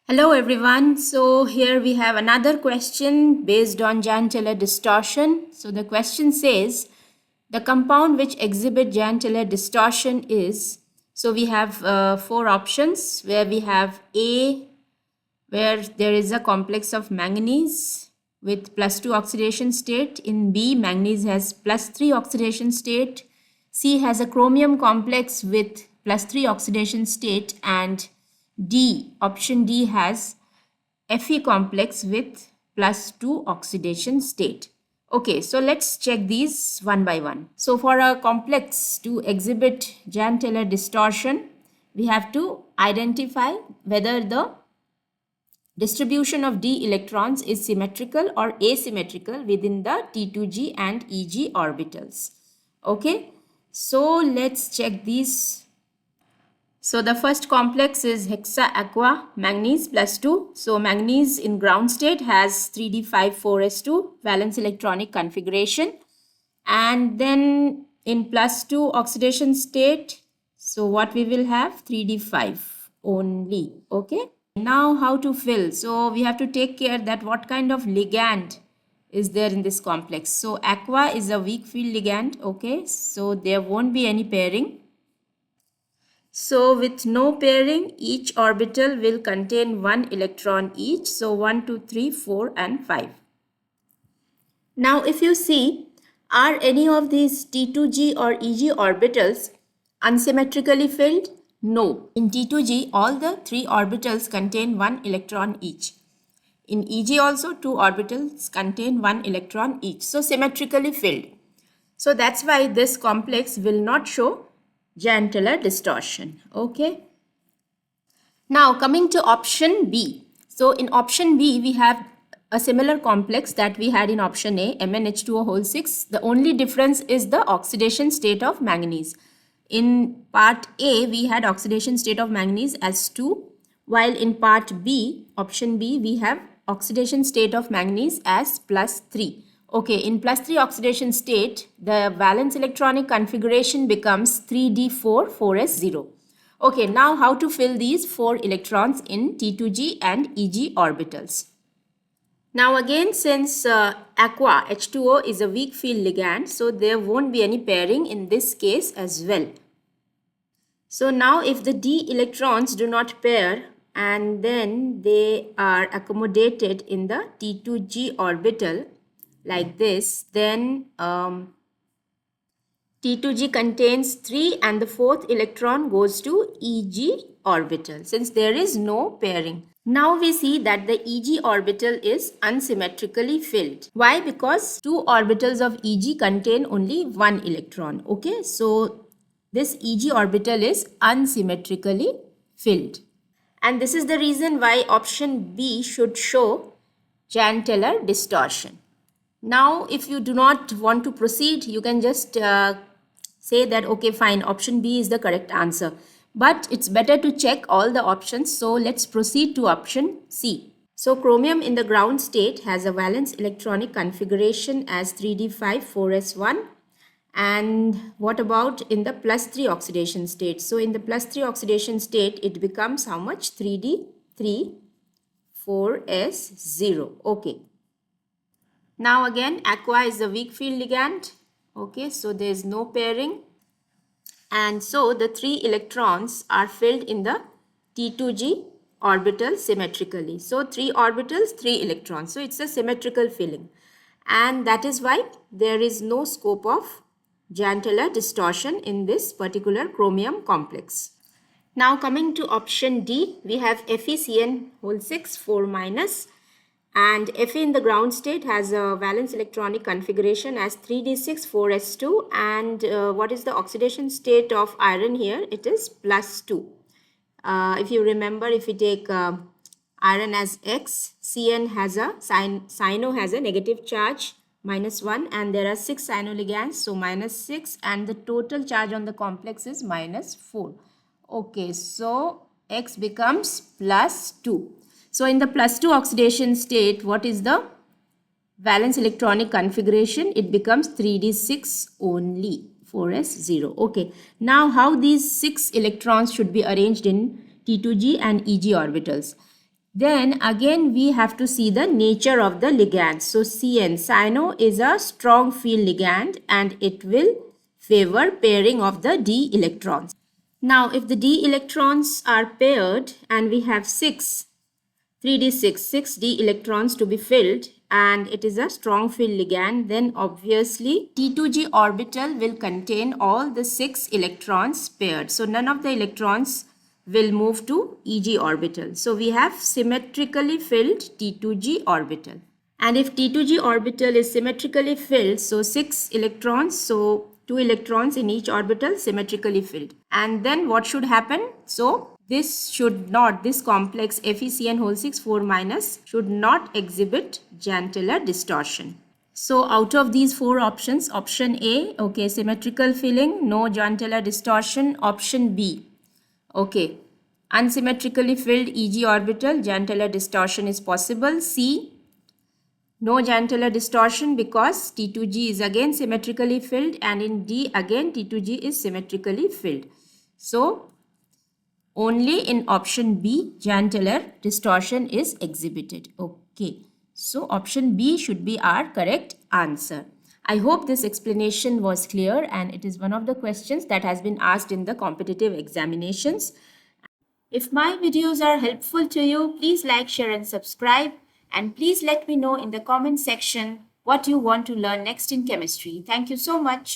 Hello everyone. So here we have another question based on Jahn Teller distortion. So the question says the compound which exhibit Jahn Teller distortion is, so we have four options where we have A, where there is a complex of manganese with +2 oxidation state. In B, manganese has +3 oxidation state. C has a chromium complex with +3 oxidation state, and D, option D, has Fe complex with +2 oxidation state. Okay, so let's check these one by one. So for a complex to exhibit Jahn Teller distortion, we have to identify whether the distribution of d electrons is symmetrical or asymmetrical within the T2G and Eg orbitals. Okay, so let's check these. So the first complex is hexa aqua manganese +2. So manganese in ground state has 3d5,4s2 valence electronic configuration, and then in +2 oxidation state, so what we will have 3d5 only. Okay, now how to fill? So we have to take care that what kind of ligand is there in this complex. So aqua is a weak field ligand. Okay, so there won't be any pairing. So with no pairing, each orbital will contain 1 electron each. So 1, 2, 3, 4 and 5. Now if you see, are any of these T2G or Eg orbitals unsymmetrically filled? No. In T2G, all the 3 orbitals contain 1 electron each. In Eg also, 2 orbitals contain 1 electron each. So symmetrically filled. So that's why this complex will not show Jahn Teller distortion. Okay. Now coming to option B. So in option B, we have a similar complex that we had in option A, MnH2O6. The only difference is the oxidation state of manganese. In part A, we had oxidation state of manganese as 2, while in part B, option B, we have oxidation state of manganese as +3. Okay, in +3 oxidation state, the valence electronic configuration becomes 3d4, 4s0. Okay, now how to fill these 4 electrons in T2G and Eg orbitals? Now again, since aqua H2O is a weak field ligand, so there won't be any pairing in this case as well. So now if the d electrons do not pair and then they are accommodated in the T2G orbital like this, then T2G contains 3 and the 4th electron goes to Eg orbital since there is no pairing. Now we see that the Eg orbital is unsymmetrically filled. Why? Because 2 orbitals of Eg contain only 1 electron. Okay, so this Eg orbital is unsymmetrically filled. And this is the reason why option B should show Jahn Teller distortion. Now, if you do not want to proceed, you can just say that, okay, fine, option B is the correct answer. But it's better to check all the options. So let's proceed to option C. So chromium in the ground state has a valence electronic configuration as 3d5,4s1. And what about in the +3 oxidation state? So in the +3 oxidation state, it becomes how much? 3d3,4s0. Okay. Now again, aqua is a weak field ligand. Okay, so there is no pairing. And so the 3 electrons are filled in the T2G orbital symmetrically. So 3 orbitals, 3 electrons. So it's a symmetrical filling. And that is why there is no scope of Jahn Teller distortion in this particular chromium complex. Now coming to option D, we have FeCN6 4-, and Fe in the ground state has a valence electronic configuration as 3d6 4s2, and what is the oxidation state of iron here? It is +2. If you remember, if we take iron as X, Cn has a cyno has a negative charge -1, and there are 6 cyno ligands, so -6, and the total charge on the complex is -4. Okay, so X becomes +2. So in the +2 oxidation state, what is the valence electronic configuration? It becomes 3d6 only, 4s0. Okay. Now how these 6 electrons should be arranged in T2G and Eg orbitals? Then again we have to see the nature of the ligand. So CN, cyano, is a strong field ligand and it will favor pairing of the d electrons. Now if the d electrons are paired and we have 6 d electrons to be filled and it is a strong field ligand, then obviously T2G orbital will contain all the 6 electrons paired. So none of the electrons will move to EG orbital. So we have symmetrically filled T2G orbital. And if T2G orbital is symmetrically filled, so 6 electrons, so 2 electrons in each orbital symmetrically filled. And then what should happen? So this complex FeCN whole 6 4 minus should not exhibit Jahn Teller distortion. So out of these 4 options, option A, okay, symmetrical filling, no Jahn Teller distortion. Option B, okay, unsymmetrically filled EG orbital, Jahn Teller distortion is possible. C, no Jahn Teller distortion because T2G is again symmetrically filled, and in D again T2G is symmetrically filled. So only in option B Jahn Teller distortion is exhibited. Okay, so option B should be our correct answer. I hope this explanation was clear and it is one of the questions that has been asked in the competitive examinations. If my videos are helpful to you, please like, share and subscribe. And please let me know in the comment section what you want to learn next in chemistry. Thank you so much.